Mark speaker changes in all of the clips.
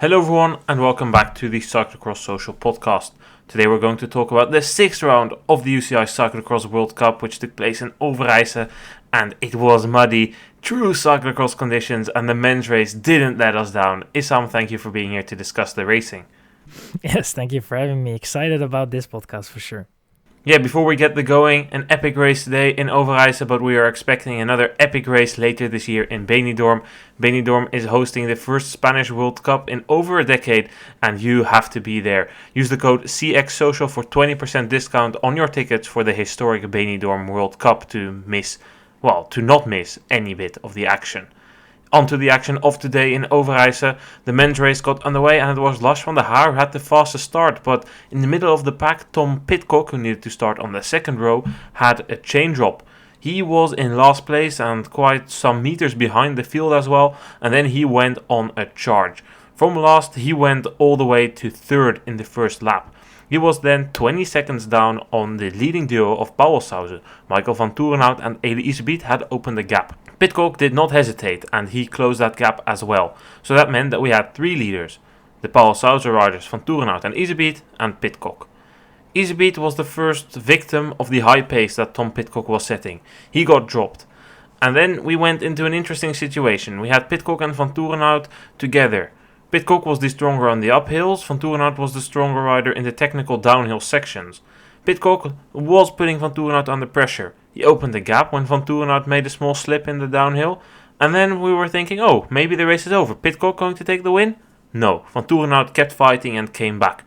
Speaker 1: Hello everyone and welcome back to the Cyclocross Social podcast. Today we're going to talk about the 6th round of the UCI Cyclocross World Cup, which took place in Overijse, and it was muddy, true cyclocross conditions, and the men's race didn't let us down. Issam, thank you for being here to discuss the racing.
Speaker 2: Yes, thank you for having me. Excited about this podcast for sure.
Speaker 1: Yeah, before we get going, an epic race today in Overijse, but we are expecting another epic race later this year in Benidorm. Benidorm is hosting the first Spanish World Cup in over a decade, and you have to be there. Use the code CXSocial for 20% discount on your tickets for the historic Benidorm World Cup to not miss any bit of the action. On to the action of today in Overijse. The men's race got underway and it was Lars van der Haar who had the fastest start, but in the middle of the pack, Tom Pidcock, who needed to start on the second row, had a chain drop. He was in last place and quite some meters behind the field as well, and then he went on a charge. From last, he went all the way to third in the first lap. He was then 20 seconds down on the leading duo of Baloise. Michael Vanthourenhout and Iserbyt had opened the gap. Pidcock did not hesitate and he closed that gap as well. So that meant that we had three leaders. The Baloise riders Vanthourenhout and Iserbyt and Pidcock. Iserbyt was the first victim of the high pace that Tom Pidcock was setting. He got dropped. And then we went into an interesting situation. We had Pidcock and Vanthourenhout together. Pidcock was the stronger on the uphills, Vanthourenhout was the stronger rider in the technical downhill sections. Pidcock was putting Vanthourenhout under pressure. He opened the gap when Vanthourenhout made a small slip in the downhill, and then we were thinking, oh, maybe the race is over. Pidcock going to take the win? No, Vanthourenhout kept fighting and came back.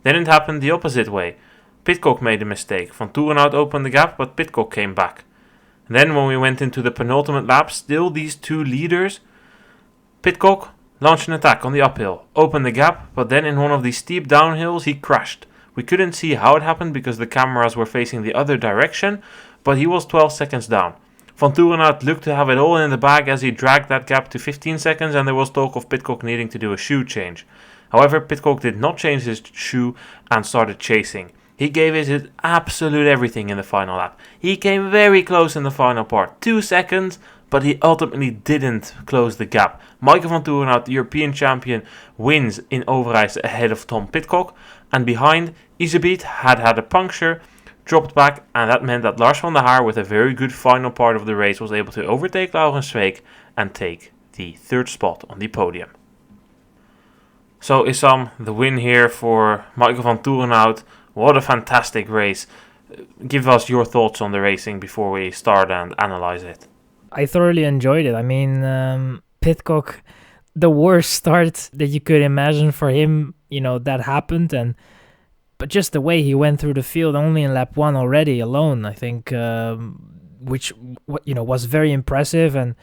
Speaker 1: Then it happened the opposite way. Pidcock made a mistake. Vanthourenhout opened the gap, but Pidcock came back. And then when we went into the penultimate lap, still these two leaders, Pidcock launched an attack on the uphill, opened the gap, but then in one of these steep downhills he crashed. We couldn't see how it happened because the cameras were facing the other direction, but he was 12 seconds down. Vanthourenhout looked to have it all in the bag as he dragged that gap to 15 seconds, and there was talk of Pidcock needing to do a shoe change. However, Pidcock did not change his shoe and started chasing. He gave his absolute everything in the final lap. He came very close in the final part, 2 seconds, but he ultimately didn't close the gap. Michael Vanthourenhout, the European champion, wins in Overijse ahead of Tom Pidcock, and behind, Iserbyt had a puncture, dropped back, and that meant that Lars van der Haar, with a very good final part of the race, was able to overtake Laurens Sweeck and take the third spot on the podium. So Issam, the win here for Michael Vanthourenhout. What a fantastic race. Give us your thoughts on the racing before we start and analyze it.
Speaker 2: I thoroughly enjoyed it. I mean, Pidcock, the worst start that you could imagine for him, that happened. But just the way he went through the field, only in lap 1 already alone, I think, which was very impressive. And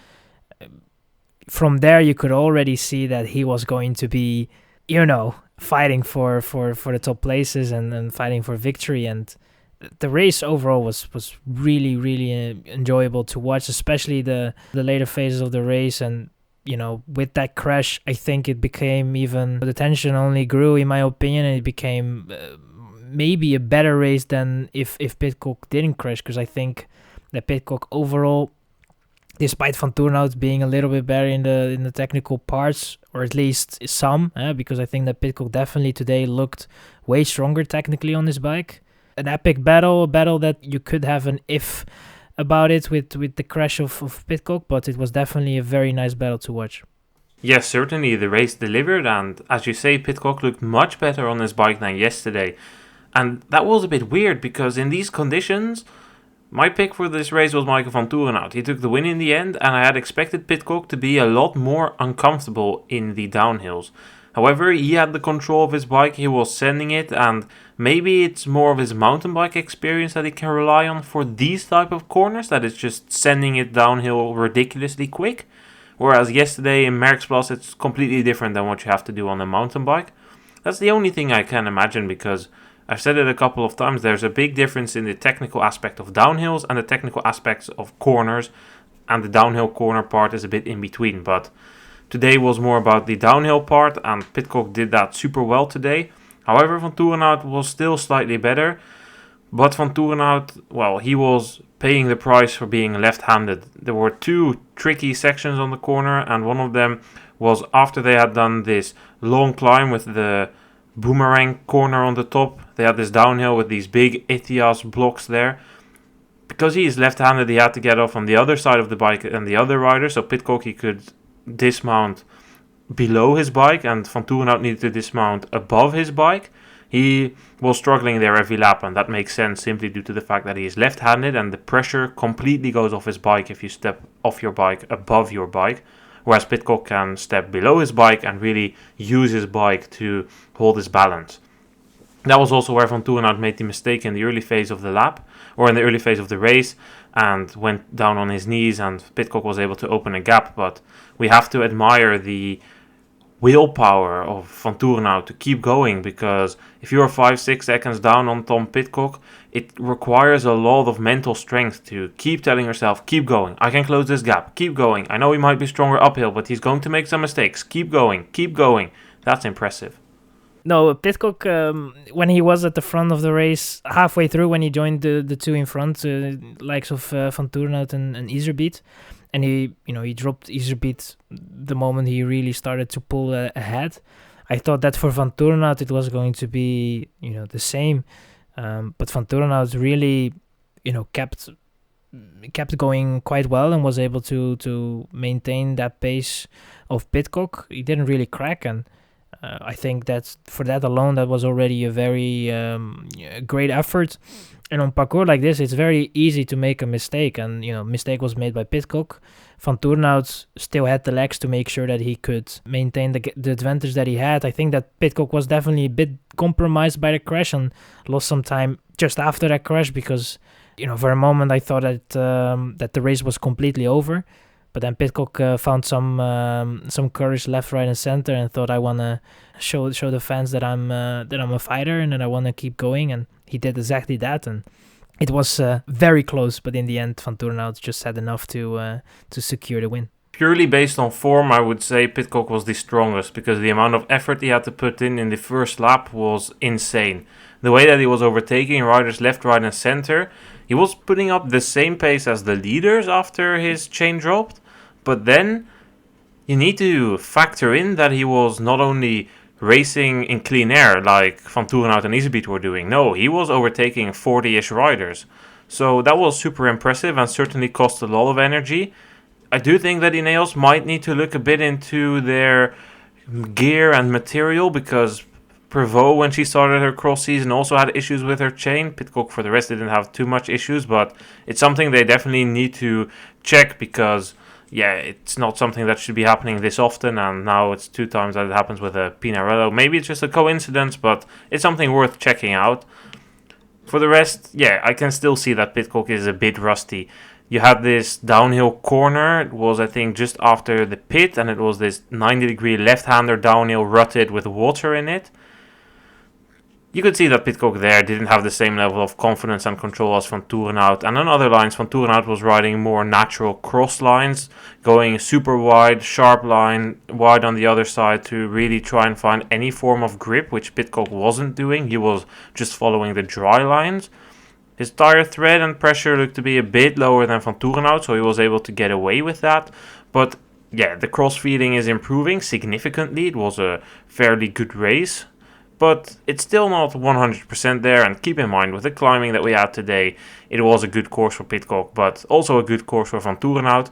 Speaker 2: from there, you could already see that he was going to be, fighting for the top places and fighting for victory. And the race overall was really, really enjoyable to watch, especially the later phases of the race. And, with that crash, I think it became even, the tension only grew, in my opinion, and it became maybe a better race than if Pidcock didn't crash, because I think that Pidcock overall, despite Vanthourenhout being a little bit better in the technical parts, or at least some, because I think that Pidcock definitely today looked way stronger technically on his bike. An epic battle, a battle that you could have an if about it with the crash of Pidcock, but it was definitely a very nice battle to watch.
Speaker 1: Yes, certainly the race delivered, and as you say, Pidcock looked much better on his bike than yesterday. And that was a bit weird because in these conditions, my pick for this race was Michael Vanthourenhout. He took the win in the end, and I had expected Pidcock to be a lot more uncomfortable in the downhills. However, he had the control of his bike, he was sending it, and maybe it's more of his mountain bike experience that he can rely on for these type of corners, that is just sending it downhill ridiculously quick. Whereas yesterday in Merckxplas, it's completely different than what you have to do on a mountain bike. That's the only thing I can imagine, because I've said it a couple of times, there's a big difference in the technical aspect of downhills and the technical aspects of corners, and the downhill corner part is a bit in between, but today was more about the downhill part, and Pidcock did that super well today. However, Vanthourenhout was still slightly better, but Vanthourenhout, he was paying the price for being left-handed. There were two tricky sections on the corner, and one of them was after they had done this long climb with the boomerang corner on the top. They had this downhill with these big Ithias blocks there. Because he is left-handed, he had to get off on the other side of the bike and the other rider. So Pidcock, he could dismount below his bike, and Vanthourenhout needed to dismount above his bike. He was struggling there every lap, and that makes sense simply due to the fact that he is left-handed and the pressure completely goes off his bike if you step off your bike above your bike, whereas Pidcock can step below his bike and really use his bike to hold his balance. That was also where Vanthourenhout made the mistake in the early phase of the lap, or in the early phase of the race, and went down on his knees, and Pidcock was able to open a gap. But we have to admire the willpower of Vanthourenhout to keep going, because if you're 5-6 seconds down on Tom Pidcock, it requires a lot of mental strength to keep telling yourself, keep going, I can close this gap, keep going, I know he might be stronger uphill, but he's going to make some mistakes, keep going, keep going. That's impressive.
Speaker 2: No, Pidcock, when he was at the front of the race, halfway through when he joined the two in front, likes of Vanthourenhout and Iserbyt, and he dropped Iserbyt the moment he really started to pull ahead. I thought that for Vanthourenhout it was going to be the same, but Vanthourenhout really kept going quite well and was able to maintain that pace of Pidcock. He didn't really crack, and I think that for that alone, that was already a very great effort. And on parkour like this, it's very easy to make a mistake, and mistake was made by Pidcock. Vanthourenhout still had the legs to make sure that he could maintain the advantage that he had. I think that Pidcock was definitely a bit compromised by the crash and lost some time just after that crash, because for a moment I thought that that the race was completely over. But then Pidcock found some courage left, right, and center, and thought, I want to show the fans that I'm a fighter and that I want to keep going. And he did exactly that. And it was very close, but in the end, Vanthourenhout just had enough to secure the win.
Speaker 1: Purely based on form, I would say Pidcock was the strongest, because the amount of effort he had to put in the first lap was insane. The way that he was overtaking riders left, right, and center, he was putting up the same pace as the leaders after his chain dropped. But then you need to factor in that he was not only racing in clean air like Vanthourenhout and Iserbyt were doing. No, he was overtaking 40-ish riders. So that was super impressive and certainly cost a lot of energy. I do think that Ineos might need to look a bit into their gear and material, because Prevot, when she started her cross season, also had issues with her chain. Pidcock, for the rest, didn't have too much issues, but it's something they definitely need to check, because it's not something that should be happening this often, and now it's 2 times that it happens with a Pinarello. Maybe it's just a coincidence, but it's something worth checking out. For the rest, I can still see that Pidcock is a bit rusty. You had this downhill corner, it was I think just after the pit, and it was this 90-degree left-hander downhill rutted with water in it. You could see that Pidcock there didn't have the same level of confidence and control as Vanthourenhout. And on other lines, Vanthourenhout was riding more natural cross lines, going super wide, sharp line, wide on the other side to really try and find any form of grip, which Pidcock wasn't doing. He was just following the dry lines. His tire tread and pressure looked to be a bit lower than Vanthourenhout, so he was able to get away with that. But the cross feeding is improving significantly. It was a fairly good race, but it's still not 100% there. And keep in mind, with the climbing that we had today, it was a good course for Pidcock, but also a good course for Vanthourenhout.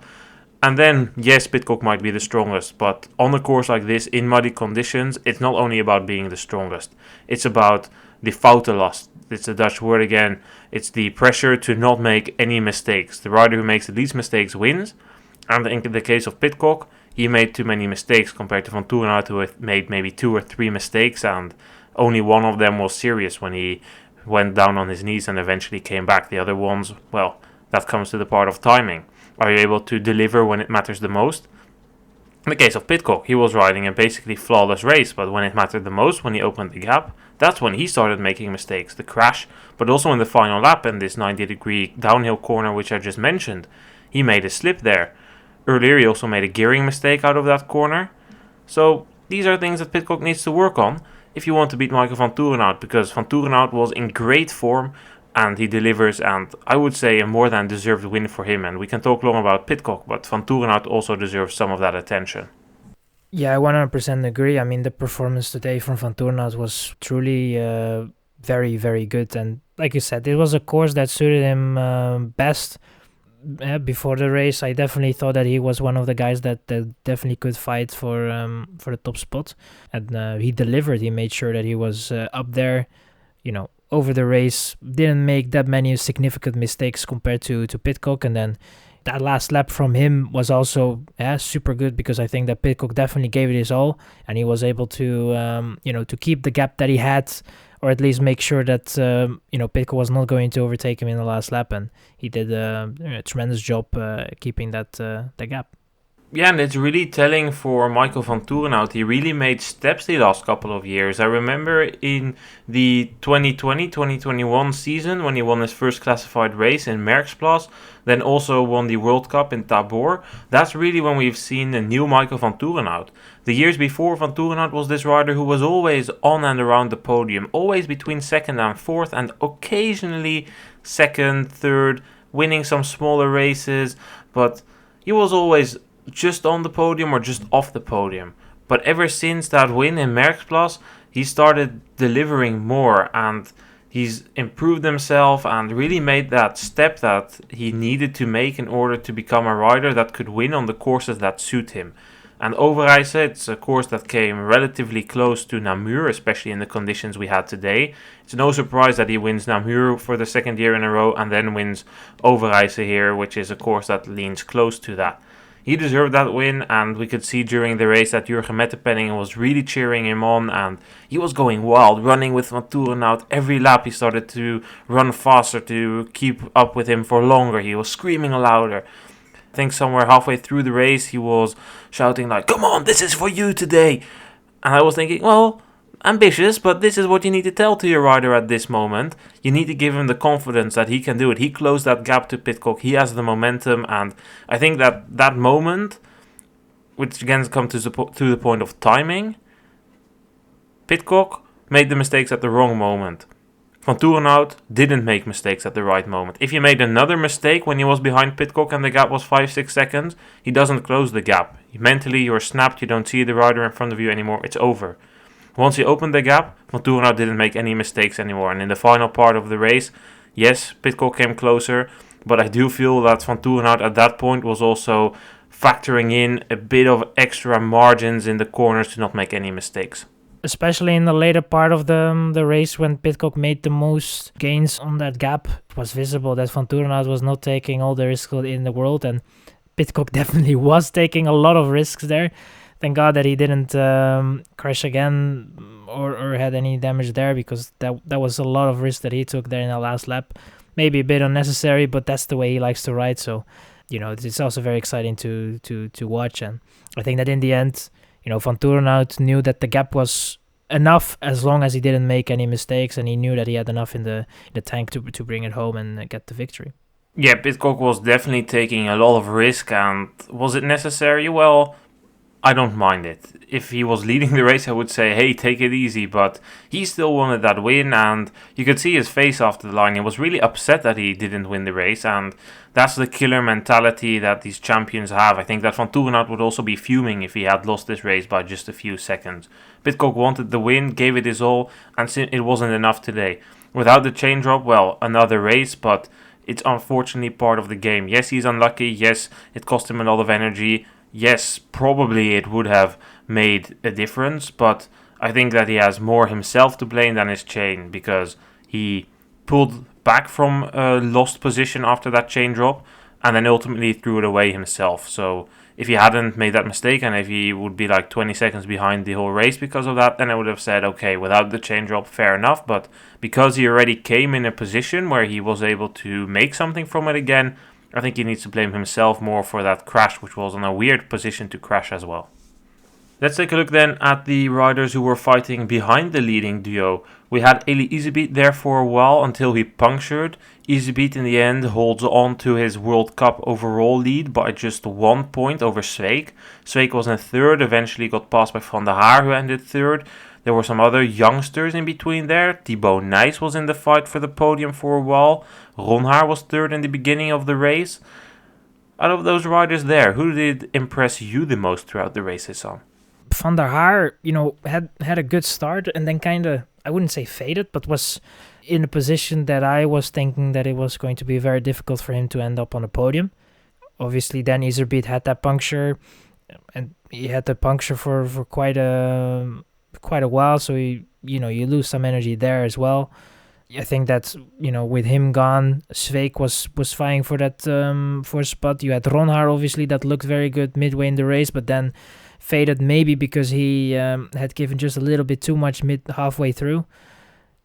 Speaker 1: And then, yes, Pidcock might be the strongest, but on a course like this, in muddy conditions, it's not only about being the strongest. It's about the foutenlast. It's a Dutch word again. It's the pressure to not make any mistakes. The rider who makes the least mistakes wins. And in the case of Pidcock, he made too many mistakes compared to Vanthourenhout, who had made maybe 2 or 3 mistakes, and only one of them was serious when he went down on his knees and eventually came back. The other ones, well, that comes to the part of timing. Are you able to deliver when it matters the most? In the case of Pidcock, he was riding a basically flawless race, but when it mattered the most, when he opened the gap, that's when he started making mistakes. The crash, but also in the final lap in this 90-degree downhill corner, which I just mentioned, he made a slip there. Earlier, he also made a gearing mistake out of that corner. So these are things that Pidcock needs to work on if you want to beat Michael Vanthourenhout, because Vanthourenhout was in great form and he delivers, and I would say a more than deserved win for him. And we can talk long about Pidcock, but Vanthourenhout also deserves some of that attention.
Speaker 2: Yeah, I 100% agree. I mean, the performance today from Vanthourenhout was truly very, very good. And like you said, it was a course that suited him best. Before the race, I definitely thought that he was one of the guys that definitely could fight for the top spot. And he delivered. He made sure that he was up there, over the race. Didn't make that many significant mistakes compared to Pidcock. And then that last lap from him was also super good, because I think that Pidcock definitely gave it his all, and he was able to to keep the gap that he had, or at least make sure that Pidcock was not going to overtake him in the last lap, and he did a tremendous job keeping that gap.
Speaker 1: Yeah, and it's really telling for Michael Vanthourenhout. He really made steps the last couple of years. I remember in the 2020-2021 season when he won his first classified race in Merckxplas, then also won the World Cup in Tabor. That's really when we've seen the new Michael Vanthourenhout. The years before, Vanthourenhout was this rider who was always on and around the podium, always between second and fourth, and occasionally second, third, winning some smaller races, but he was always just on the podium or just off the podium. But ever since that win in Merckxplas, he started delivering more, and he's improved himself and really made that step that he needed to make in order to become a rider that could win on the courses that suit him. And Overijse, it's a course that came relatively close to Namur, especially in the conditions we had today. It's no surprise that he wins Namur for the second year in a row and then wins Overijse here, which is a course that leans close to that. He deserved that win, and we could see during the race that Jurgen Mettepenning was really cheering him on, and he was going wild, running with Vanthourenhout. Every lap he started to run faster to keep up with him for longer. He was screaming louder. I think somewhere halfway through the race he was shouting like, "Come on, this is for you today." And I was thinking, well, ambitious, but this is what you need to tell to your rider at this moment. You need to give him the confidence that he can do it. He closed that gap to Pidcock. He has the momentum, and I think that moment, which again comes to the point of timing, Pidcock made the mistakes at the wrong moment. Vanthourenhout didn't make mistakes at the right moment. If he made another mistake when he was behind Pidcock and the gap was 5-6 seconds, he doesn't close the gap. Mentally, you're snapped, you don't see the rider in front of you anymore, it's over. Once he opened the gap, Vanthourenhout didn't make any mistakes anymore. And in the final part of the race, yes, Pidcock came closer, but I do feel that Vanthourenhout at that point was also factoring in a bit of extra margins in the corners to not make any mistakes.
Speaker 2: Especially in the later part of the race, when Pidcock made the most gains on that gap, it was visible that Vanthourenhout was not taking all the risks in the world, and Pidcock definitely was taking a lot of risks there. Thank God that he didn't crash again or had any damage there, because that was a lot of risk that he took there in the last lap. Maybe a bit unnecessary, but that's the way he likes to ride. So, it's also very exciting to watch. And I think that in the end, Vanthourenhout knew that the gap was enough as long as he didn't make any mistakes, and he knew that he had enough in the tank to bring it home and get the victory.
Speaker 1: Yeah, Pidcock was definitely taking a lot of risk, and was it necessary? Well, I don't mind it. If he was leading the race, I would say, hey, take it easy, but he still wanted that win, and you could see his face after the line. He was really upset that he didn't win the race, and that's the killer mentality that these champions have. I think that Vanthourenhout would also be fuming if he had lost this race by just a few seconds. Pidcock wanted the win, gave it his all, and it wasn't enough today. Without the chain drop, well, another race, but it's unfortunately part of the game. Yes, he's unlucky. Yes, it cost him a lot of energy. Yes, probably it would have made a difference, but I think that he has more himself to blame than his chain, because he pulled back from a lost position after that chain drop and then ultimately threw it away himself. So if he hadn't made that mistake, and if he would be like 20 seconds behind the whole race because of that, then I would have said, okay, without the chain drop, fair enough. But because he already came in a position where he was able to make something from it again, I think he needs to blame himself more for that crash, which was in a weird position to crash as well. Let's take a look then at the riders who were fighting behind the leading duo. We had Iserbyt there for a while until he punctured. Iserbyt in the end holds on to his World Cup overall lead by just 1 point over Zweek. Zweek was in third, eventually got passed by Van der Haar, who ended third. There were some other youngsters in between there. Thibaut Nys was in the fight for the podium for a while. Ronhaar was third in the beginning of the race. Out of those riders there, who did impress you the most throughout the race, Issam?
Speaker 2: Van der Haar, had a good start and then kind of, I wouldn't say faded, but was in a position that I was thinking that it was going to be very difficult for him to end up on a podium. Obviously, then Iserbyt had that puncture, and he had the puncture for quite a while, so you lose some energy there as well. I think that with him gone, Sveik was vying for that for spot. You had Ronhaar, obviously, that looked very good midway in the race, but then faded maybe because he had given just a little bit too much halfway through.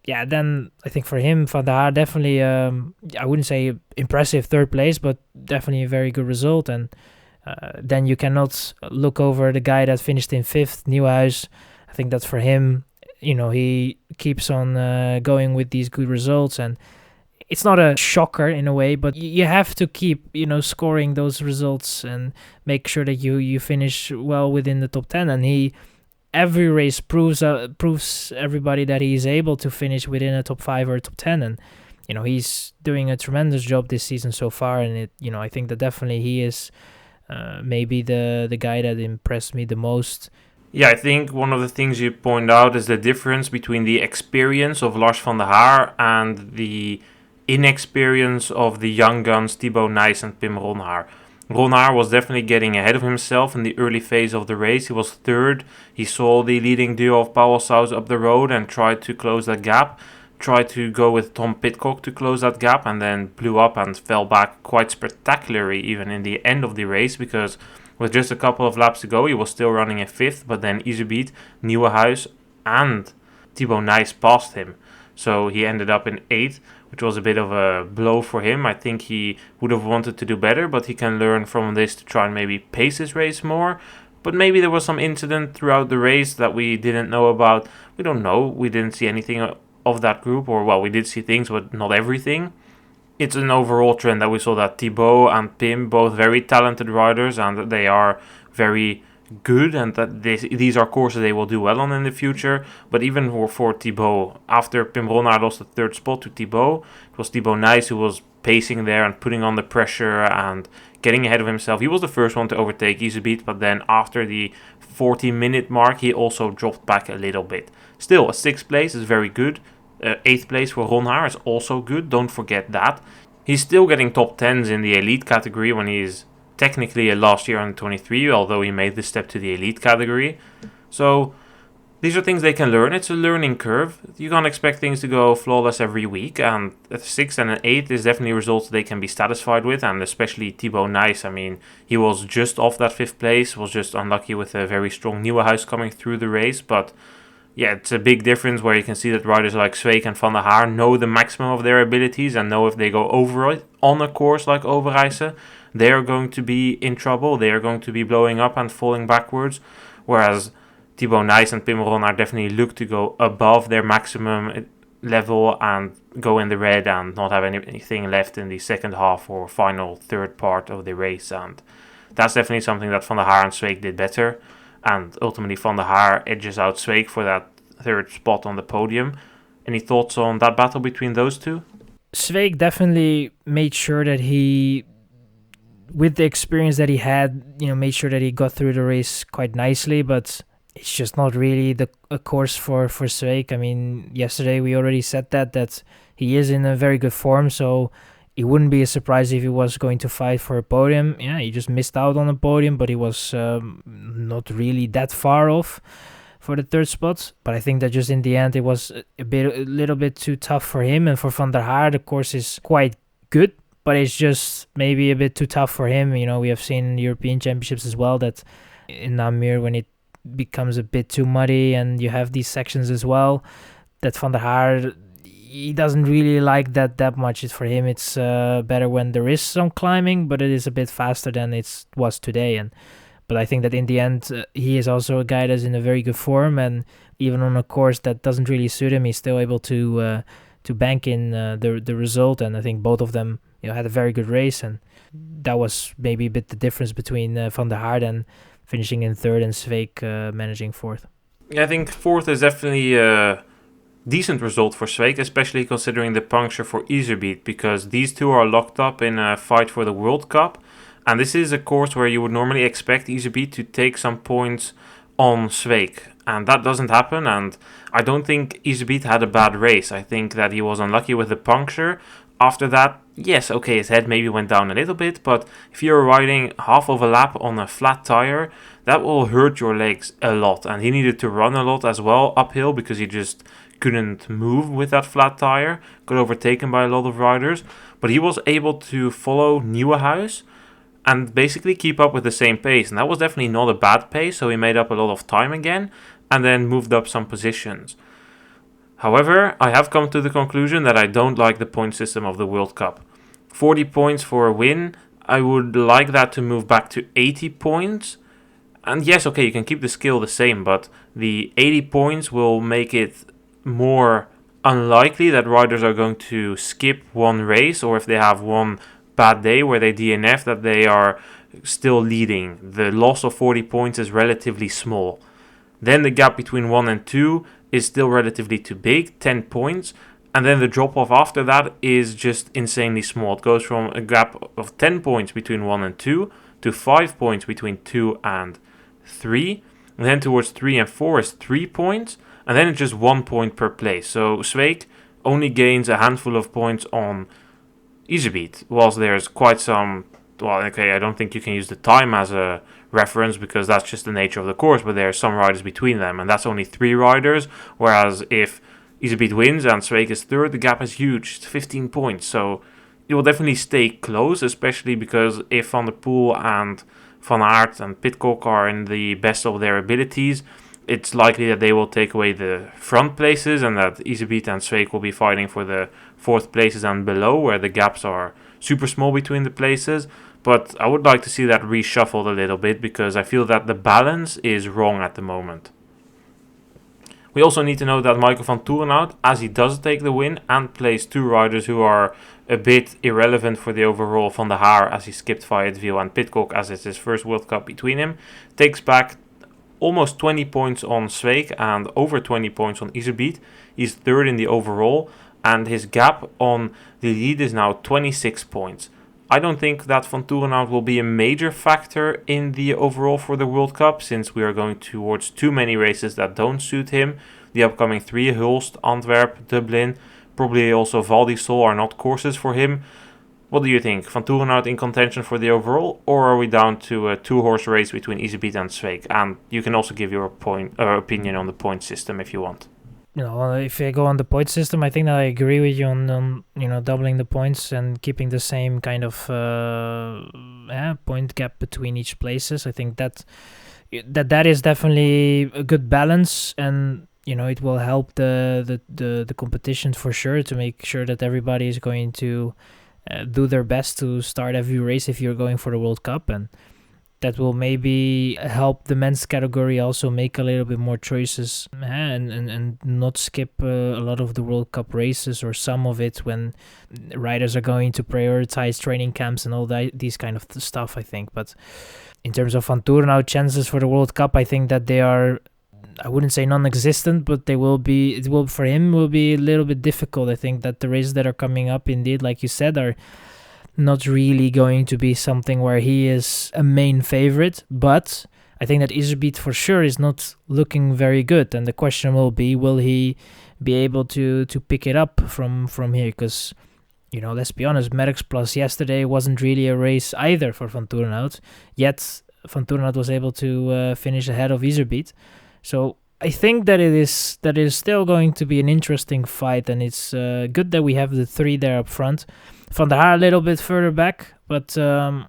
Speaker 2: Yeah, then I think for him, Van der Haar definitely, I wouldn't say impressive third place, but definitely a very good result. And then you cannot look over the guy that finished in fifth, Nieuwhuis. I think that for him, he keeps on going with these good results, and it's not a shocker in a way, but you have to keep, scoring those results and make sure that you finish well within the top 10. And every race proves everybody that he's able to finish within a top 5 or a top 10. And, he's doing a tremendous job this season so far. And I think that definitely he is maybe the guy that impressed me the most.
Speaker 1: Yeah, I think one of the things you point out is the difference between the experience of Lars van der Haar and the inexperience of the young guns Thibaut Nys and Pim Ronhaar. Ronhaar was definitely getting ahead of himself in the early phase of the race. He was third. He saw the leading duo of Powell South up the road and tried to close that gap. Tried to go with Tom Pidcock to close that gap and then blew up and fell back quite spectacularly even in the end of the race, because with just a couple of laps to go, he was still running in fifth, but then Iserbyt, Nieuwenhuis and Thibaut Nys passed him. So he ended up in eighth, which was a bit of a blow for him. I think he would have wanted to do better, but he can learn from this to try and maybe pace his race more. But maybe there was some incident throughout the race that we didn't know about. We don't know. We didn't see anything of that group, or well, we did see things, but not everything. It's an overall trend that we saw that Thibaut and Pim, both very talented riders, and they are very good, and that these are courses they will do well on in the future. But even for Thibaut, after Pim Ronhaar lost the third spot to Thibaut, it was Thibaut Nys who was pacing there and putting on the pressure and getting ahead of himself. He was the first one to overtake Iserbyt, but then after the 40-minute mark, he also dropped back a little bit. Still, a sixth place is very good. Eighth place for Ronhaar is also good, don't forget that. He's still getting top 10s in the elite category when he's technically a last year under 23, although he made the step to the elite category. So these are things they can learn. It's a learning curve. You can't expect things to go flawless every week, and a 6th and an 8th is definitely results they can be satisfied with, and especially Thibaut Nys. I mean, he was just off that 5th place, was just unlucky with a very strong Nieuwenhuis coming through the race, but yeah, it's a big difference where you can see that riders like Sveik and Van der Haar know the maximum of their abilities and know if they go over it on a course like Overijse, they are going to be in trouble. They are going to be blowing up and falling backwards. Whereas Thibaut Nys and Pim Ronhaar definitely look to go above their maximum level and go in the red and not have anything left in the second half or final third part of the race. And that's definitely something that Van der Haar and Sveik did better. And ultimately Van der Haar edges out Sveik for that third spot on the podium. Any thoughts on that battle between those two?
Speaker 2: Sveik definitely made sure that he, with the experience that he had, made sure that he got through the race quite nicely, but it's just not really a course for Sveik. I mean, yesterday we already said that he is in a very good form, so it wouldn't be a surprise if he was going to fight for a podium. Yeah, he just missed out on a podium, but he was not really that far off for the third spot. But I think that just in the end, it was a little bit too tough for him. And for Van der Haar, the course is quite good, but it's just maybe a bit too tough for him. We have seen European Championships as well that in Namur, when it becomes a bit too muddy and you have these sections as well, that Van der Haar, he doesn't really like that much. For him, it's better when there is some climbing, but it is a bit faster than it was today. But I think that in the end, he is also a guy that's in a very good form, and even on a course that doesn't really suit him, he's still able to bank in the result. And I think both of them, had a very good race, and that was maybe a bit the difference between Van der Haar and finishing in third and Sveik managing fourth.
Speaker 1: Yeah, I think fourth is definitely decent result for Sveik, especially considering the puncture for Iserbyt, because these two are locked up in a fight for the World Cup, and this is a course where you would normally expect Iserbyt to take some points on Zweek, and that doesn't happen. And I don't think Iserbyt had a bad race. I think that he was unlucky with the puncture. After that, yes, okay, his head maybe went down a little bit, but if you're riding half of a lap on a flat tire, that will hurt your legs a lot. And he needed to run a lot as well uphill because he just couldn't move with that flat tire, got overtaken by a lot of riders. But he was able to follow Nieuwenhuis and basically keep up with the same pace. And that was definitely not a bad pace, so he made up a lot of time again and then moved up some positions. However, I have come to the conclusion that I don't like the point system of the World Cup. 40 points for a win, I would like that to move back to 80 points. And yes, okay, you can keep the skill the same, but the 80 points will make it more unlikely that riders are going to skip one race, or if they have one bad day where they DNF, that they are still leading. The loss of 40 points is relatively small. Then the gap between 1 and 2 is still relatively too big, 10 points. And then the drop-off after that is just insanely small. It goes from a gap of 10 points between 1 and 2 to 5 points between 2 and 3. And then towards 3 and 4 is 3 points. And then it's just 1 point per place. So Zweek only gains a handful of points on Iserbyt, whilst there's quite some... Well, okay, I don't think you can use the time as a reference because that's just the nature of the course, but there are some riders between them, and that's only 3 riders, whereas if Iserbyt wins and Zweek is third, the gap is huge, it's 15 points, so it will definitely stay close, especially because if Van der Poel and Van Aert and Pidcock are in the best of their abilities, it's likely that they will take away the front places and that Iserbyt and Zweek will be fighting for the 4th places and below, where the gaps are super small between the places. But I would like to see that reshuffled a little bit because I feel that the balance is wrong at the moment. We also need to know that Michael Vanthourenhout, as he does take the win and plays 2 riders who are a bit irrelevant for the overall, Van der Haar as he skipped Fayetteville and Pidcock as it's his first World Cup between him, takes back almost 20 points on Zweek and over 20 points on Iserbyt. He's third in the overall and his gap on the lead is now 26 points. I don't think that Vanthourenhout will be a major factor in the overall for the World Cup, since we are going towards too many races that don't suit him. The upcoming 3, Hulst, Antwerp, Dublin, probably also Val di Sole are not courses for him. What do you think? Vanthourenhout in contention for the overall, or are we down to a 2-horse race between Iserbyt and Zweek? And you can also give your opinion on the point system if you want.
Speaker 2: If I go on the point system, I think that I agree with you on doubling the points and keeping the same kind of point gap between each places. I think that is definitely a good balance, and it will help the competition for sure, to make sure that everybody is going to do their best to start every race if you're going for the World Cup, and that will maybe help the men's category also make a little bit more choices and not skip a lot of the World Cup races or some of it when riders are going to prioritize training camps and all these kind of stuff, I think. But in terms of Vanthourenhout chances for the World Cup, I think that they are, I wouldn't say non-existent, but for him will be a little bit difficult. I think that the races that are coming up, indeed, like you said, are not really going to be something where he is a main favorite, but I think that Iserbyt for sure is not looking very good, and the question will he be able to pick it up from here? Because let's be honest, Merckx Plus yesterday wasn't really a race either for Vanthourenhout, yet Vanthourenhout was able to finish ahead of Iserbyt. So I think that it is still going to be an interesting fight, and it's good that we have the 3 there up front. Van der Haar a little bit further back, but for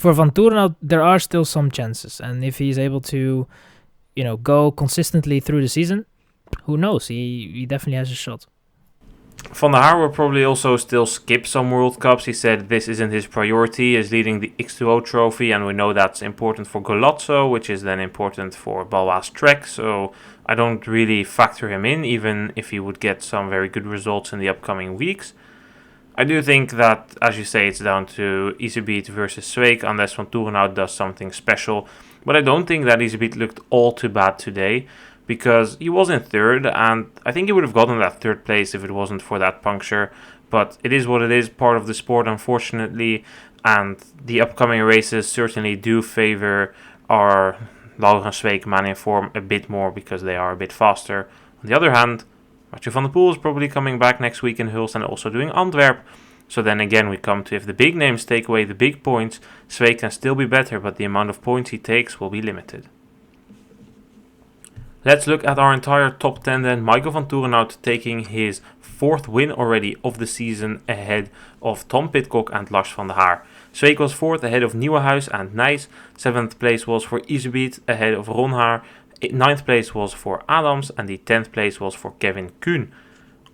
Speaker 2: Vanthourenhout there are still some chances, and if he's able to go consistently through the season, who knows, he definitely has a shot.
Speaker 1: Van der Haar will probably also still skip some World Cups. He said this isn't his priority. He's leading the X2O trophy, and we know that's important for Golazzo, which is then important for Baloise Trek, so I don't really factor him in, even if he would get some very good results in the upcoming weeks. I do think that, as you say, it's down to Iserbyt versus Zweek, unless Vanthourenhout does something special. But I don't think that Iserbyt looked all too bad today, because he was in 3rd, and I think he would have gotten that 3rd place if it wasn't for that puncture. But it is what it is, part of the sport, unfortunately, and the upcoming races certainly do favor our Laurens Zweekman in form a bit more because they are a bit faster. On the other hand, Mathieu van der Poel is probably coming back next week in Hulst and also doing Antwerp. So then again we come to if the big names take away the big points, Zweek can still be better, but the amount of points he takes will be limited. Let's look at our entire top 10 then. Michael Vanthourenhout taking his 4th win already of the season ahead of Tom Pidcock and Lars van der Haar. Zweek was 4th ahead of Nieuwenhuis and Nijs. 7th place was for Iserbyt ahead of Ronhaar. 9th place was for Adams and the 10th place was for Kevin Kuhn.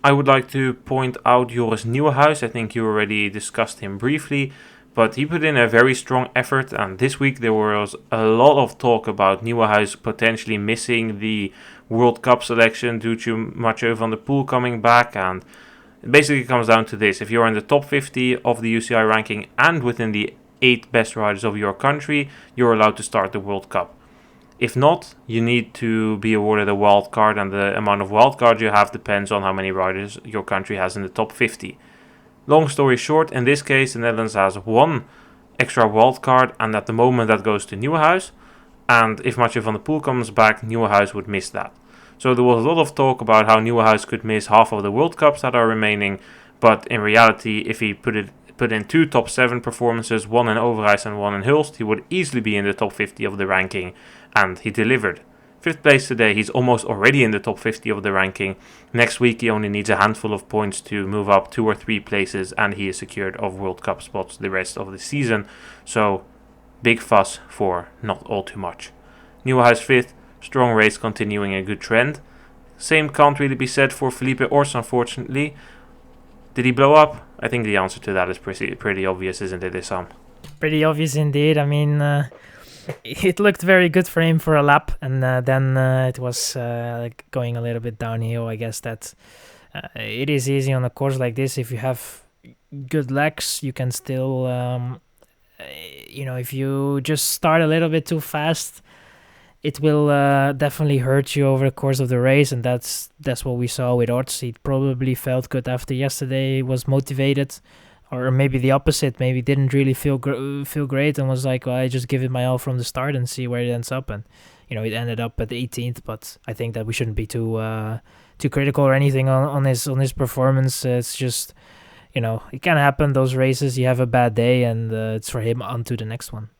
Speaker 1: I would like to point out Joris Nieuwenhuis. I think you already discussed him briefly, but he put in a very strong effort, and this week there was a lot of talk about Nieuwenhuis potentially missing the World Cup selection due to Mathieu van der Poel coming back, and it basically comes down to this. If you're in the top 50 of the UCI ranking and within the 8 best riders of your country, you're allowed to start the World Cup. If not, you need to be awarded a wild card, and the amount of wild cards you have depends on how many riders your country has in the top 50. Long story short, in this case, the Netherlands has 1 extra wild card, and at the moment that goes to Nieuwenhuis. And if Mathieu van der Poel comes back, Nieuwenhuis would miss that. So there was a lot of talk about how Nieuwenhuis could miss half of the World Cups that are remaining, but in reality, if he put in 2 top 7 performances, 1 in Overijse and 1 in Hulst, he would easily be in the top 50 of the ranking, and he delivered. 5th place today, he's almost already in the top 50 of the ranking. Next week he only needs a handful of points to move up 2 or 3 places, and he is secured of World Cup spots the rest of the season. So big fuss for not all too much. Nieuwenhuis 5th, strong race continuing a good trend. Same can't really be said for Felipe Orts, unfortunately. Did he blow up? I think the answer to that is pretty obvious, isn't it, Issam?
Speaker 2: Pretty obvious indeed. I mean, it looked very good for him for a lap, and then it was going a little bit downhill. I guess that it is easy on a course like this. If you have good legs, you can still, if you just start a little bit too fast, it will definitely hurt you over the course of the race, and that's what we saw with Orts. He probably felt good after yesterday, was motivated, or maybe the opposite, maybe didn't really feel great and was like, well, I just give it my all from the start and see where it ends up. And it ended up at the 18th, but I think that we shouldn't be too critical or anything on his performance. It's just, it can happen, those races. You have a bad day, and it's for him on to the next one.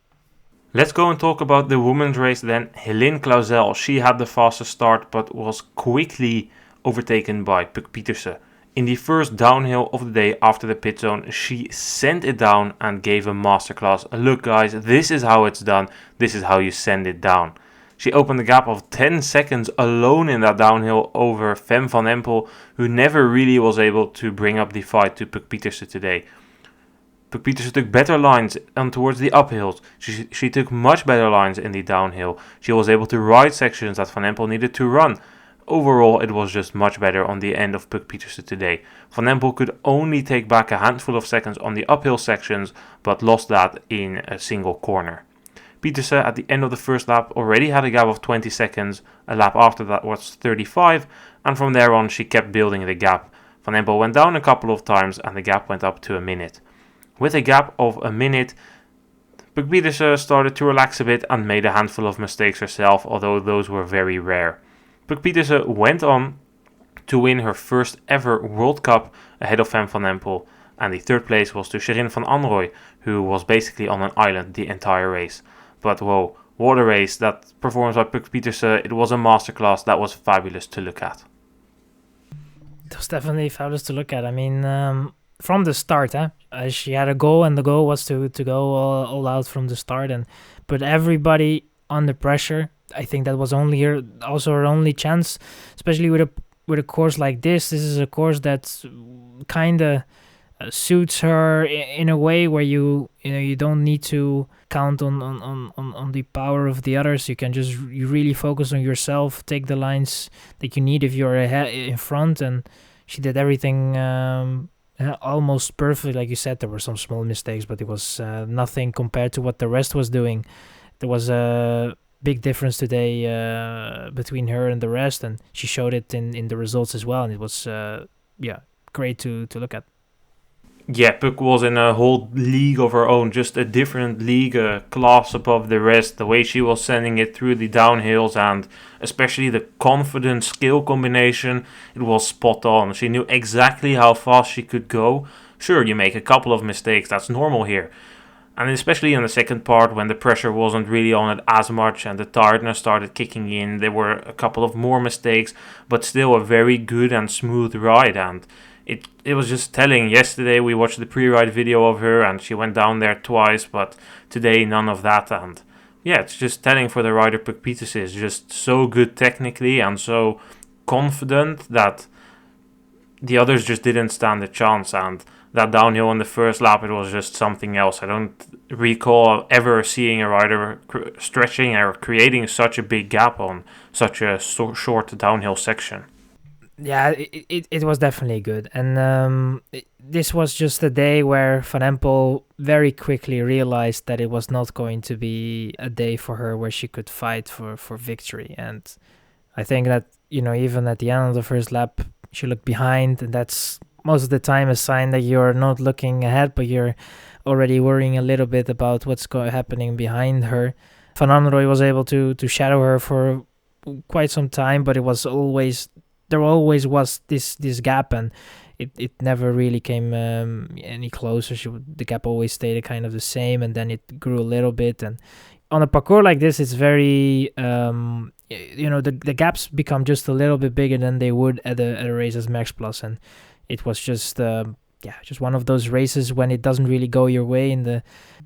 Speaker 1: Let's go and talk about the women's race then. Helene Clauzel, she had the fastest start but was quickly overtaken by Puk Pieterse. In the first downhill of the day after the pit zone, she sent it down and gave a masterclass. Look guys, this is how it's done. This is how you send it down. She opened a gap of 10 seconds alone in that downhill over Fem van Empel, who never really was able to bring up the fight to Puk Pieterse today. Puk Pieterse took better lines on towards the uphills. She took much better lines in the downhill. She was able to ride sections that Van Empel needed to run. Overall, it was just much better on the end of Puk Pieterse today. Van Empel could only take back a handful of seconds on the uphill sections, but lost that in a single corner. Pieterse at the end of the first lap already had a gap of 20 seconds. A lap after that was 35, and from there on she kept building the gap. Van Empel went down a couple of times and the gap went up to a minute. With a gap of a minute, Puk Pieterse started to relax a bit and made a handful of mistakes herself, although those were very rare. Puk Pieterse went on to win her first ever World Cup ahead of Fem van Empel, and the 3rd place was to Sherin van Anrooij, who was basically on an island the entire race. But whoa, what a race. That performance by Puk Pieterse, it was a masterclass. That was fabulous to look at.
Speaker 2: It was definitely fabulous to look at. I mean, from the start, she had a goal, and the goal was to go all out from the start and put everybody under pressure. I think that was also her only chance, especially with a course like this. This is a course that kind of suits her in a way where you don't need to count on the power of the others. You really focus on yourself, take the lines that you need if you're ahead in front, and she did everything almost perfect. Like you said, there were some small mistakes, but it was nothing compared to what the rest was doing. There was a big difference today between her and the rest, and she showed it in the results as well, and it was great to look at.
Speaker 1: Yeah, Puck was in a whole league of her own, just a different league, a class above the rest. The way she was sending it through the downhills and especially the confidence skill combination, it was spot on. She knew exactly how fast she could go. Sure, you make a couple of mistakes, that's normal here. And especially in the second part, when the pressure wasn't really on it as much and the tiredness started kicking in, there were a couple of more mistakes, but still a very good and smooth ride. And it was just telling. Yesterday we watched the pre-ride video of her and she went down there twice, but today none of that. And yeah, it's just telling for the rider. Puck Pieterse is just so good technically and so confident that the others just didn't stand a chance. And that downhill in the first lap, it was just something else. I don't recall ever seeing a rider stretching or creating such a big gap on such a short downhill section.
Speaker 2: Yeah, it was definitely good. And this was just a day where Van Empel very quickly realized that it was not going to be a day for her where she could fight for victory. And I think that, even at the end of the first lap, she looked behind, and that's most of the time a sign that you're not looking ahead, but you're already worrying a little bit about what's happening behind her. Van Anrooij was able to shadow her for quite some time, but there always was this gap, and it never really came any closer. The gap always stayed kind of the same, and then it grew a little bit. And on a parcours like this, it's very the gaps become just a little bit bigger than they would at a race as Max Plus, and it was just just one of those races when it doesn't really go your way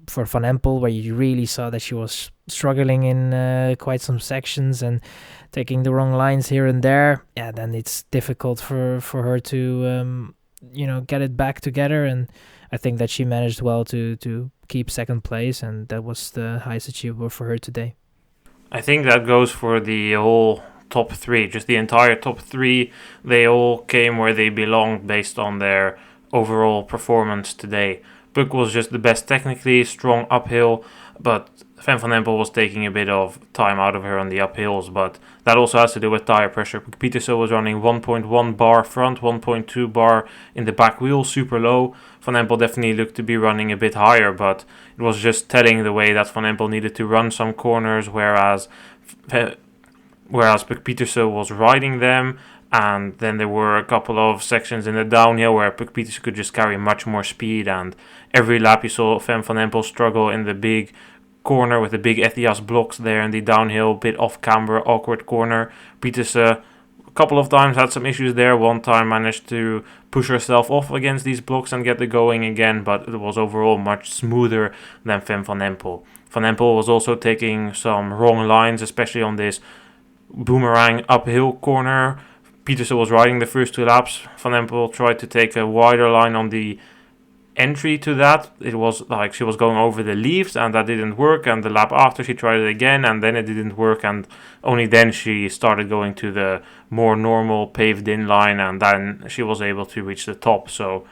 Speaker 2: for Van Empel, where you really saw that she was struggling in quite some sections and taking the wrong lines here and there. Yeah, then it's difficult for her to get it back together, and I think that she managed well to keep second place, and that was the highest achievable for her today.
Speaker 1: I think that goes for the whole top three, just the entire top three. They all came where they belonged based on their overall performance today. Puck was just the best technically, strong uphill, but Van Empel was taking a bit of time out of her on the uphills, but that also has to do with tire pressure. Pieterse was running 1.1 bar front, 1.2 bar in the back wheel, super low. Van Empel definitely looked to be running a bit higher, but it was just telling the way that Van Empel needed to run some corners, whereas Puck Pieterse was riding them. And then there were a couple of sections in the downhill where Puck Pieterse could just carry much more speed, and every lap you saw Van Empel struggle in the big corner with the big Ethias blocks there in the downhill, bit off camber, awkward corner. Pieterse a couple of times had some issues there. One time managed to push herself off against these blocks and get the going again, but it was overall much smoother than Van Empel. Van Empel was also taking some wrong lines, especially on this boomerang uphill corner. Pieterse was riding the first two laps. Van Empel tried to take a wider line on the entry to that. It was like she was going over the leaves, and that didn't work. And the lap after, she tried it again, and then it didn't work. And only then she started going to the more normal paved in line, and then she was able to reach the top. So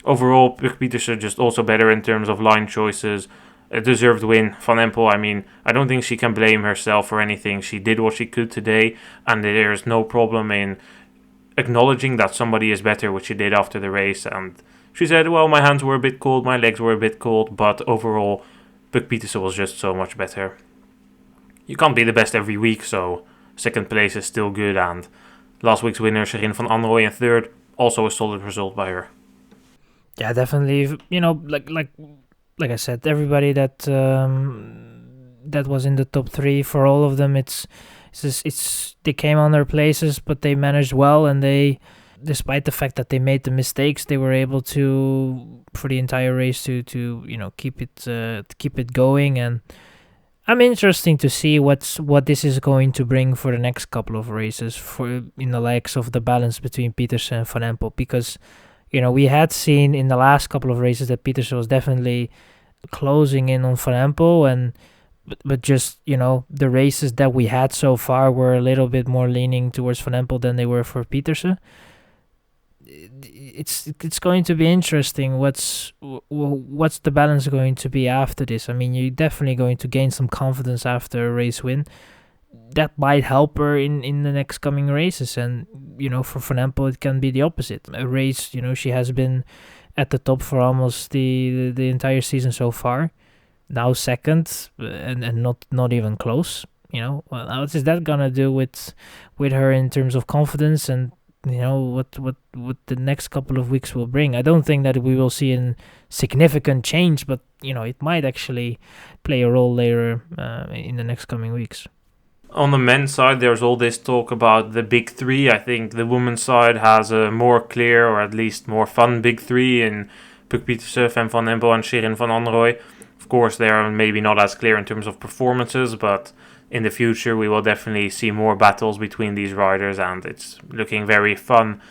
Speaker 1: overall, Puck Pieterse just also better in terms of line choices. A deserved win. Van Empel, I don't think she can blame herself for anything. She did what she could today, and there's no problem in acknowledging that somebody is better, which she did after the race. And she said, well, my hands were a bit cold, my legs were a bit cold, but overall, Puck Pieterse was just so much better. You can't be the best every week, so second place is still good, and last week's winner, Sherin van Anrooij, in third, also a solid result by her.
Speaker 2: Yeah, definitely. Like I said, everybody that was in the top three, for all of them, it's they came on their places, but they managed well, and they, despite the fact that they made the mistakes, they were able to, for the entire race, to keep it going. And I'm interesting to see what this is going to bring for the next couple of races, for in the likes of the balance between Pieterse and Van Empel, because we had seen in the last couple of races that Pieterse was definitely closing in on Van Empel, but just, the races that we had so far were a little bit more leaning towards Van Empel than they were for Pieterse. It's going to be interesting. What's the balance going to be after this? You're definitely going to gain some confidence after a race win. That might help her in the next coming races, and for Van Empel it can be the opposite. A race, she has been at the top for almost the entire season so far. Now second, and not even close. Well, what is that gonna do with her in terms of confidence, and what the next couple of weeks will bring? I don't think that we will see a significant change, but it might actually play a role later in the next coming weeks.
Speaker 1: On the men's side, there's all this talk about the big three. I think the women's side has a more clear, or at least more fun big three in Pieterse, Fem van Empel and Shirin van Anrooij. Of course, they are maybe not as clear in terms of performances, but in the future we will definitely see more battles between these riders, and it's looking very fun.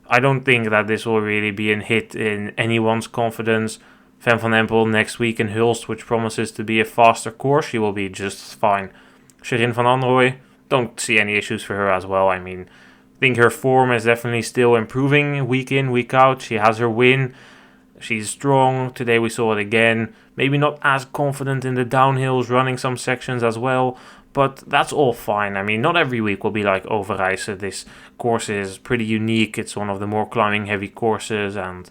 Speaker 1: I don't think that this will really be a hit in anyone's confidence. Fem van Empel next week in Hulst, which promises to be a faster course, she will be just fine. Shirin van Anrooij, don't see any issues for her as well. I mean, I think her form is definitely still improving week in, week out. She has her win. She's strong. Today we saw it again. Maybe not as confident in the downhills, running some sections as well, but that's all fine. I mean, not every week will be like Overijse. This course is pretty unique. It's one of the more climbing heavy courses, and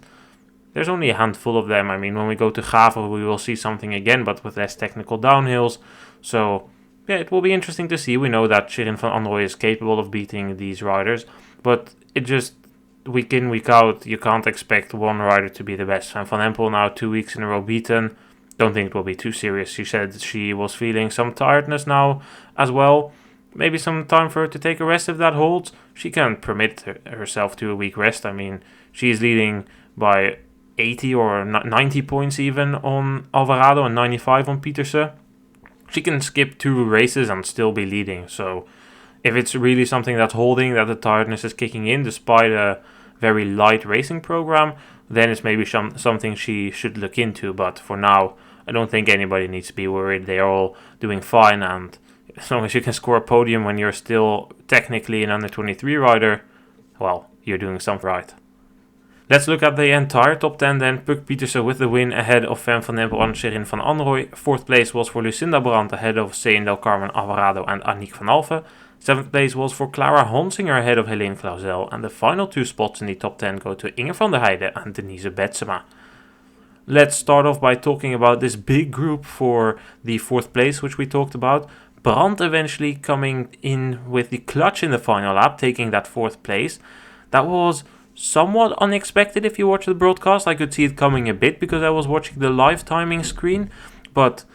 Speaker 1: there's only a handful of them. I mean, when we go to Gavel, we will see something again, but with less technical downhills. So yeah, it will be interesting to see. We know that Shirin van Anrooij is capable of beating these riders, but it just, week in, week out, you can't expect one rider to be the best. Van Empel now 2 weeks in a row beaten. Don't think it will be too serious. She said she was feeling some tiredness now as well. Maybe some time for her to take a rest if that holds. She can permit herself to a week rest. I mean, she is leading by 80 or 90 points even on Alvarado and 95 on Pieterse. She can skip 2 races and still be leading. So if it's really something that's holding, that the tiredness is kicking in despite a very light racing program, then it's maybe something she should look into. But for now, I don't think anybody needs to be worried. They are all doing fine, and as long as you can score a podium when you're still technically an under 23 rider, well, you're doing something right. Let's look at the entire top 10 then. Puk Pieterse with the win ahead of Fem van Empel and Shirin van Anrooij. 4th place was for Lucinda Brandt ahead of Sein del Carmen Alvarado and Aniek van Alphen. 7th place was for Clara Honsinger ahead of Helene Clauzel. And the final 2 spots in the top 10 go to Inge van der Heijden and Denise Betsema. Let's start off by talking about this big group for the 4th place, which we talked about. Brandt eventually coming in with the clutch in the final lap, taking that 4th place. That was somewhat unexpected. If you watch the broadcast, I could see it coming a bit because I was watching the live timing screen, but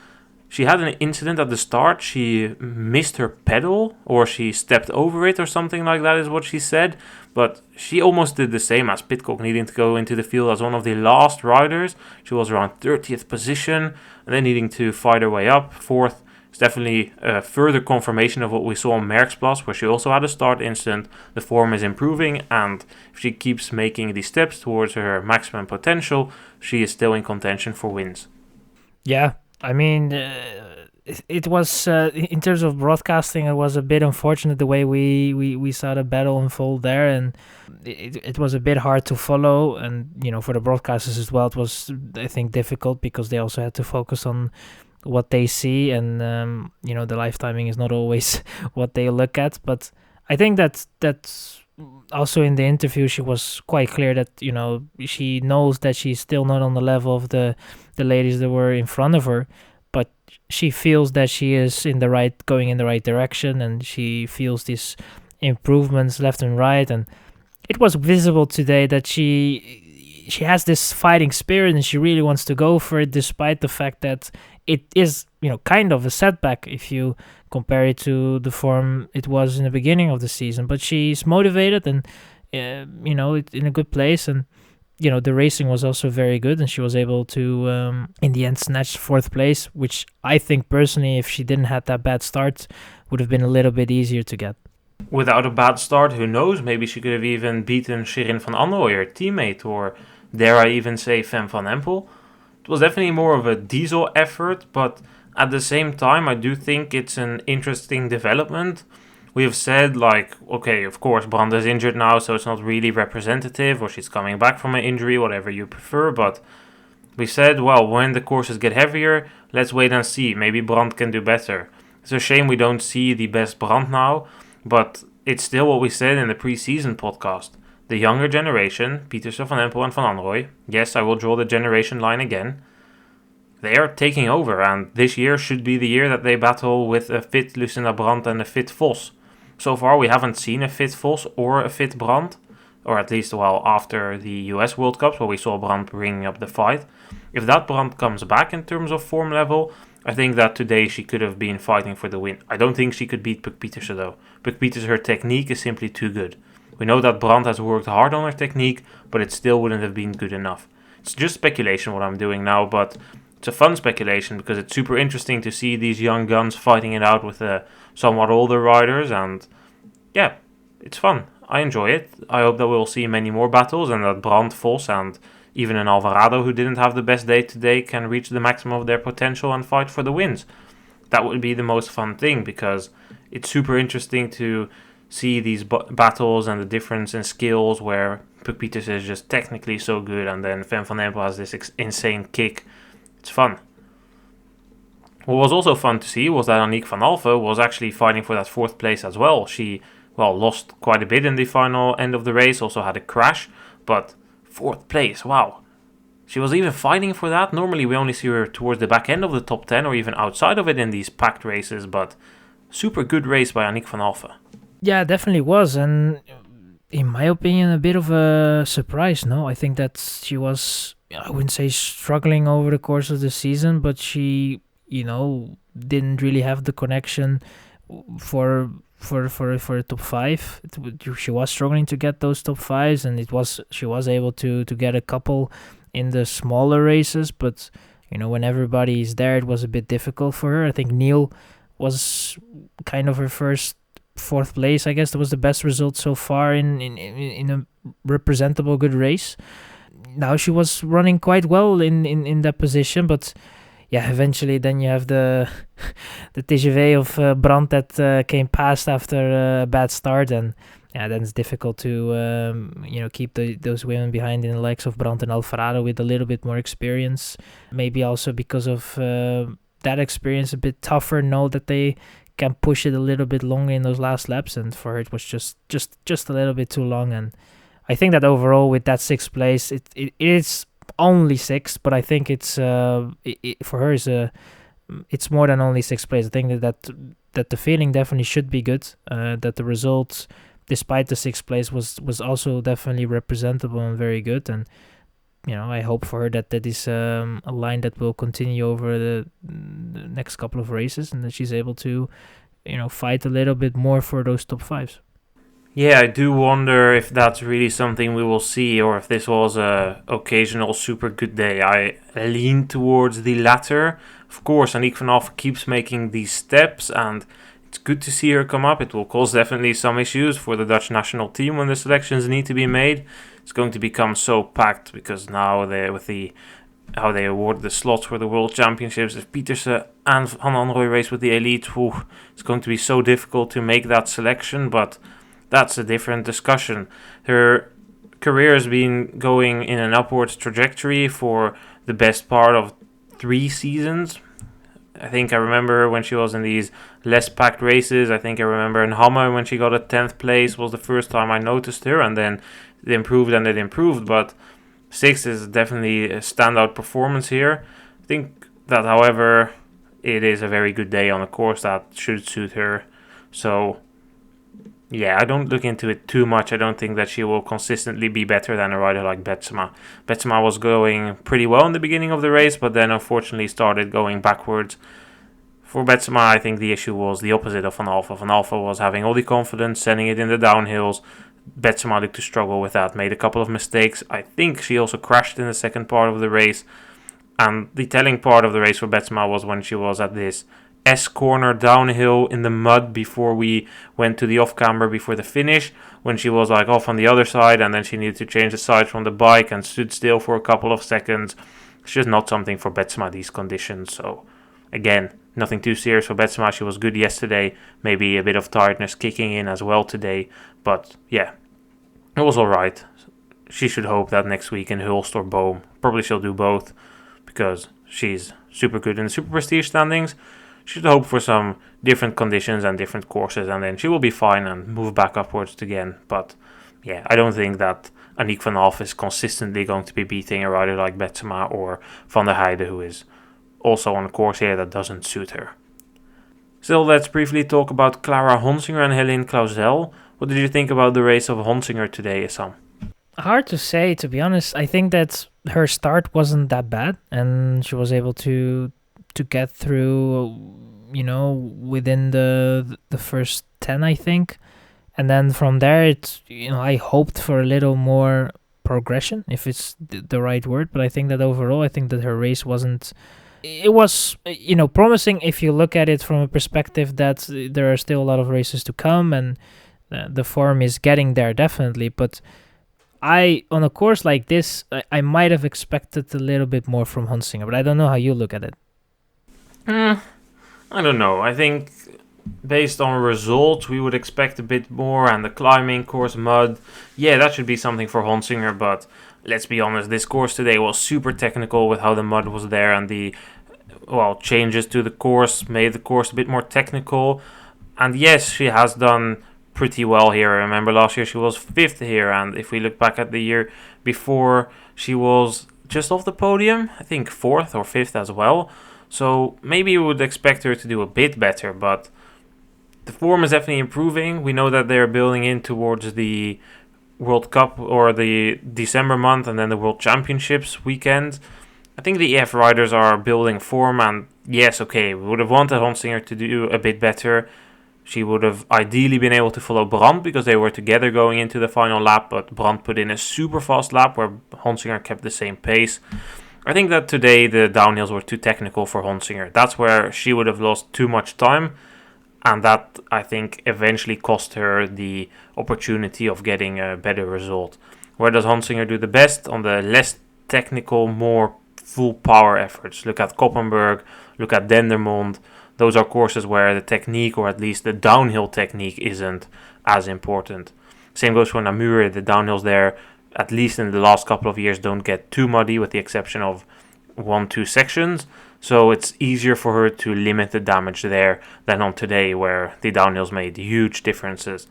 Speaker 1: she had an incident at the start. She missed her pedal, or she stepped over it, or something like that is what she said, but she almost did the same as Pidcock, needing to go into the field as one of the last riders. She was around 30th position and then needing to fight her way up. 4th. It's definitely a further confirmation of what we saw on Merckxplas, where she also had a start incident. The form is improving, and if she keeps making these steps towards her maximum potential, she is still in contention for wins.
Speaker 2: Yeah, I mean, it was, in terms of broadcasting, it was a bit unfortunate the way we saw the battle unfold there, and it was a bit hard to follow, and, for the broadcasters as well, it was, I think, difficult because they also had to focus on what they see, and the live timing is not always what they look at. But I think that's also in the interview she was quite clear that she knows that she's still not on the level of the ladies that were in front of her, but she feels that she is going in the right direction, and she feels these improvements left and right. And it was visible today that she has this fighting spirit, and she really wants to go for it, despite the fact that it is, kind of a setback if you compare it to the form it was in the beginning of the season. But she's motivated and, in a good place. And, the racing was also very good, and she was able to, in the end, snatch 4th place, which I think personally, if she didn't have that bad start, would have been a little bit easier to get.
Speaker 1: Without a bad start, who knows, maybe she could have even beaten Shirin van Anrooij, her teammate, or dare I even say Fem van Empel. It was definitely more of a diesel effort, but at the same time, I do think it's an interesting development. We have said, okay, of course, Brandt is injured now, so it's not really representative, or she's coming back from an injury, whatever you prefer, but we said, well, when the courses get heavier, let's wait and see. Maybe Brandt can do better. It's a shame we don't see the best Brandt now, but it's still what we said in the pre-season podcast. the younger generation, Pieterse, Van Empel and Van Anrooij, yes, I will draw the generation line again, they are taking over, and this year should be the year that they battle with a fit Lucinda Brandt and a fit Vos. So far, we haven't seen a fit Vos or a fit Brandt, or at least, well, after the US World Cups, where we saw Brandt bringing up the fight. If that Brandt comes back in terms of form level, I think that today she could have been fighting for the win. I don't think she could beat Puck Pieterse, though. Puck Pieterse, her technique is simply too good. We know that Brandt has worked hard on her technique, but it still wouldn't have been good enough. It's just speculation what I'm doing now, but it's a fun speculation because it's super interesting to see these young guns fighting it out with somewhat older riders, and yeah, it's fun. I enjoy it. I hope that we'll see many more battles and that Brandt, Vos, and even an Alvarado who didn't have the best day today can reach the maximum of their potential and fight for the wins. That would be the most fun thing because it's super interesting to see these battles and the difference in skills where Puck Pieterse is just technically so good and then Van Empel has this insane kick. It's fun. What was also fun to see was that Aniek van Alphen was actually fighting for that 4th place as well. She, lost quite a bit in the final end of the race, also had a crash, but 4th place, wow. She was even fighting for that. Normally we only see her towards the back end of the top 10 or even outside of it in these packed races, but super good race by Aniek van Alphen.
Speaker 2: Yeah, it definitely was, and in my opinion, a bit of a surprise, no? I think that she was, I wouldn't say struggling over the course of the season, but she, didn't really have the connection for a top 5. She was struggling to get those top 5s, and she was able to get a couple in the smaller races, but when everybody is there, it was a bit difficult for her. I think Neil was kind of her first 4th place. I guess that was the best result so far in a representable good race. Now she was running quite well in that position, but yeah, eventually then you have the TGV of Brandt that came past after a bad start, and yeah, then it's difficult to keep those women behind in the likes of Brandt and Alvarado with a little bit more experience. Maybe also because of that experience, a bit tougher, know that they can push it a little bit longer in those last laps, and for her it was just a little bit too long. And I think that overall with that 6th place, it is only 6th, but I think it's for her it's more than only 6th place. I think that the feeling definitely should be good. That the results, despite the 6th place, was also definitely representable and very good. And I hope for her that is a line that will continue over the next couple of races, and that she's able to fight a little bit more for those top 5s.
Speaker 1: Yeah, I do wonder if that's really something we will see, or if this was a occasional super good day. I lean towards the latter. Of course, Aniek van Alphen keeps making these steps, and it's good to see her come up. It will cause definitely some issues for the Dutch national team when the selections need to be made. It's going to become so packed because now how they award the slots for the World Championships, if Pieterse and Van Anrooij race with the elite, it's going to be so difficult to make that selection, but that's a different discussion. Her career has been going in an upwards trajectory for the best part of 3 seasons. I think I remember when she was in these less packed races. I think I remember in Hamme when she got a 10th place was the first time I noticed her, and then it improved, but 6th is definitely a standout performance here. I think that, however, it is a very good day on a course that should suit her. So yeah, I don't look into it too much. I don't think that she will consistently be better than a rider like Betsema. Betsema was going pretty well in the beginning of the race, but then unfortunately started going backwards. For Betsema, I think the issue was the opposite of Van Alphen. Van Alphen was having all the confidence, sending it in the downhills. Betsema looked to struggle with that, made a couple of mistakes. I think she also crashed in the second part of the race. And the telling part of the race for Betsema was when she was at this S-corner downhill in the mud before we went to the off-camber before the finish, when she was like off on the other side and then she needed to change the side from the bike and stood still for a couple of seconds. It's just not something for Betsema, these conditions. So again, nothing too serious for Betsema. She was good yesterday, maybe a bit of tiredness kicking in as well today, but yeah, it was alright. She should hope that next week in Hulst or Boom, probably she'll do both because she's super good in the Super Prestige standings. Should hope for some different conditions and different courses, and then she will be fine and move back upwards again. But yeah, I don't think that Aniek van Half is consistently going to be beating a rider like Betsema or Van der Heijden, who is also on a course here that doesn't suit her. Still, let's briefly talk about Clara Honsinger and Helene Clauzel. What did you think about the race of Honsinger today, Issam?
Speaker 2: Hard to say, to be honest. I think that her start wasn't that bad, and she was able to get through, within the first 10, I think. And then from there, I hoped for a little more progression, if it's the right word. But I think that overall, I think that her race wasn't. It was, promising if you look at it from a perspective that there are still a lot of races to come, and the form is getting there definitely. But on a course like this, I might have expected a little bit more from Honsinger, but I don't know how you look at it.
Speaker 1: I don't know. I think based on results, we would expect a bit more, and the climbing course mud, yeah, that should be something for Honsinger, but let's be honest, this course today was super technical with how the mud was there, and the changes to the course made the course a bit more technical. And yes, she has done pretty well here. I remember last year she was 5th here, and if we look back at the year before, she was just off the podium, I think 4th or 5th as well. So maybe you would expect her to do a bit better, but the form is definitely improving. We know that they're building in towards the World Cup or the December month, and then the World Championships weekend. I think the EF riders are building form, and yes, okay, we would have wanted Honsinger to do a bit better. She would have ideally been able to follow Brandt because they were together going into the final lap, but Brandt put in a super fast lap where Honsinger kept the same pace. I think that today the downhills were too technical for Honsinger. That's where she would have lost too much time, and that, I think, eventually cost her the opportunity of getting a better result. Where does Honsinger do the best? On the less technical, more full power efforts. Look at Koppenberg, look at Dendermonde. Those are courses where the technique, or at least the downhill technique, isn't as important. Same goes for Namur. The downhills there, at least in the last couple of years, don't get too muddy, with the exception of 1-2 sections. So it's easier for her to limit the damage there than on today, where the downhills made huge differences.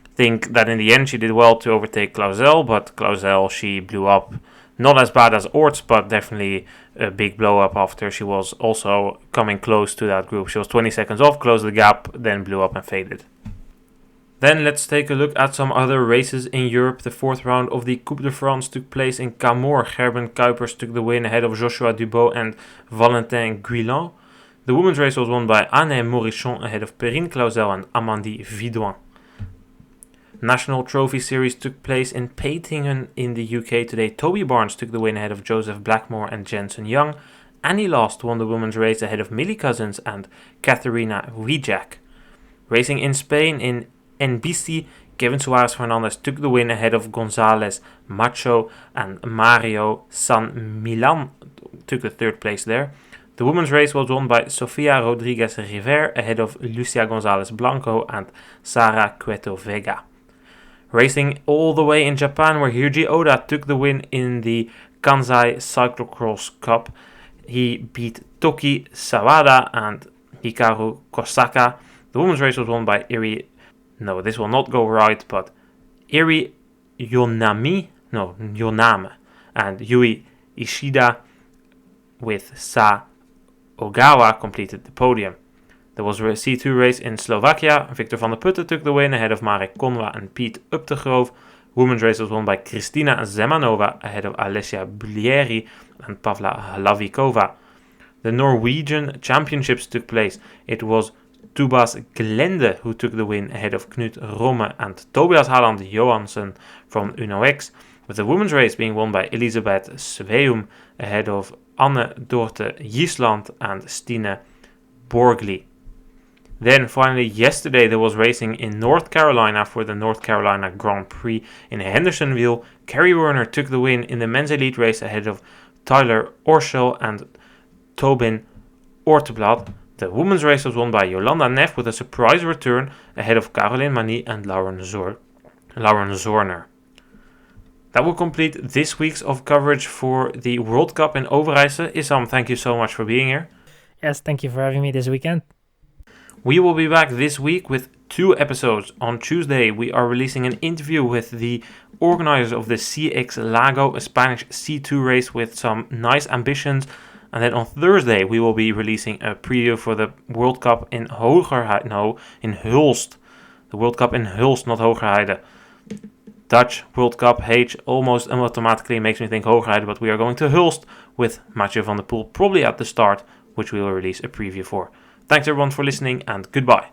Speaker 1: I think that in the end she did well to overtake Clauzel, but Clauzel, she blew up. Not as bad as Orts, but definitely a big blow up after she was also coming close to that group. She was 20 seconds off, closed the gap, then blew up and faded. Then let's take a look at some other races in Europe. The 4th round of the Coupe de France took place in Camor. Gerben Kuipers took the win ahead of Joshua Dubois and Valentin Guillain. The women's race was won by Anne Morichon ahead of Perrine Clauzel and Amandie Vidouin. National Trophy Series took place in Peitingen in the UK today. Toby Barnes took the win ahead of Joseph Blackmore and Jensen Young. Annie Last won the women's race ahead of Millie Cousins and Katharina Wijak. Racing in Spain in NBC, Kevin Suarez Fernandez took the win ahead of Gonzalez Macho, and Mario San Milan took the 3rd place there. The women's race was won by Sofia Rodriguez River ahead of Lucia Gonzalez Blanco and Sara Cueto Vega. Racing all the way in Japan, where Hirji Oda took the win in the Kansai Cyclocross Cup. He beat Toki Sawada and Hikaru Kosaka. The women's race was won by Iri Yoname and Yui Ishida, with Sa Ogawa completed the podium. There was a C2 race in Slovakia. Victor van der Putten took the win ahead of Marek Konwa and Piet Uptegrove. Women's race was won by Kristina Zemanova ahead of Alessia Blieri and Pavla Hlavikova. The Norwegian Championships took place. It was Tobias Glende who took the win ahead of Knut Romme and Tobias Haaland Johansson from UNOX, with the women's race being won by Elisabeth Sveum ahead of Anne Dorte Gisland and Stine Borgli. Then finally yesterday there was racing in North Carolina for the North Carolina Grand Prix in Hendersonville. Kerry Werner took the win in the men's elite race ahead of Tyler Orschel and Tobin Orteblad. The women's race was won by Jolanda Neff with a surprise return ahead of Caroline Mani and Lauren Zorner. That will complete this week's of coverage for the World Cup in Overijse. Issam, thank you so much for being here.
Speaker 2: Yes, thank you for having me this weekend.
Speaker 1: We will be back this week with 2 episodes. On Tuesday, we are releasing an interview with the organizers of the CX Lago, a Spanish C2 race with some nice ambitions. And then on Thursday, we will be releasing a preview for the World Cup in in Hulst. The World Cup in Hulst, not Hoogerheide. Dutch World Cup H almost automatically makes me think Hoogerheide, but we are going to Hulst with Mathieu van der Poel probably at the start, which we will release a preview for. Thanks everyone for listening, and goodbye.